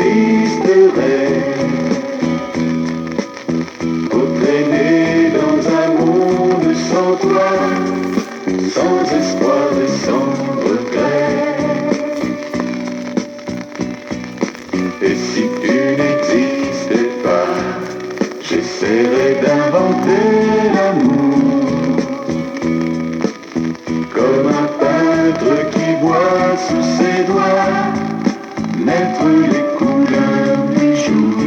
existerais pour traîner dans un monde sans toi, sans espoir et sans regret. Et si tu n'existais pas, j'essaierais d'inventer l'amour, comme un peintre qui voit sous ses doigts naître les couleurs du jour,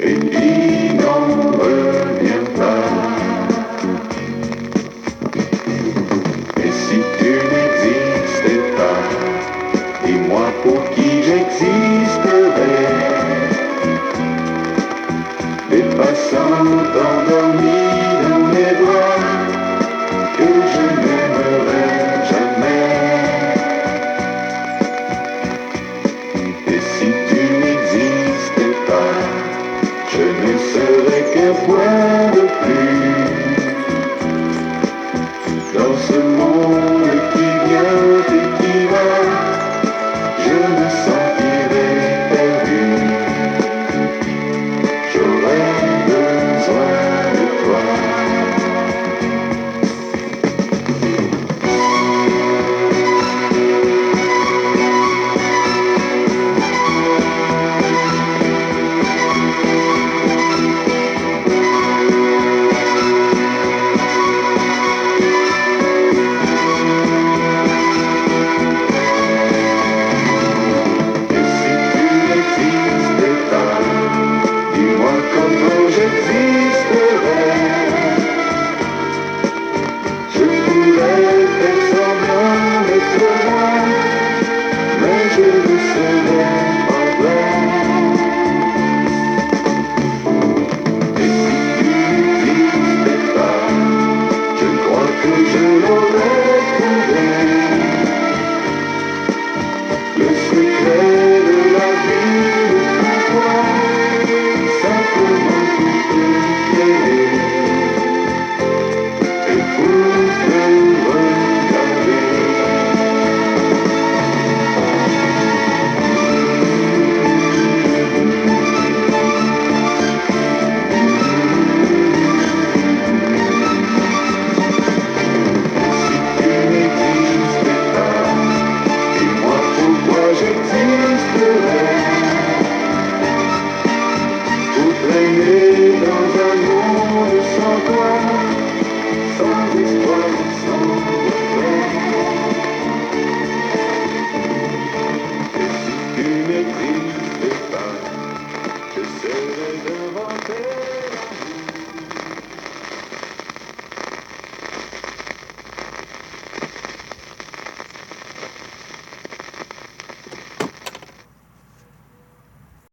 et il n'en revient pas. Et si tu n'existais pas, dis-moi pour qui j'existerais. Des passants endormis dans mes bras que je n'aimerais jamais. Et si tu n'existais pas, je ne serais qu'un point de plus dans ce monde qui vient et qui va. Je me sentirais perdu. J'aurais besoin de toi. Comment j'existerais? Je pourrais faire semblant d'être loin, mais je ne serais pas vrai. Et si tu n'existais pas, je crois que je l'aurais trouvé. Le secret de la vie, le pouvoir, simplement pour te t'aimer et pour te regarder. Si tu n'existais pas, dis-moi pourquoi j'existerais. Pour traîner dans un monde sans toi, sans espoir.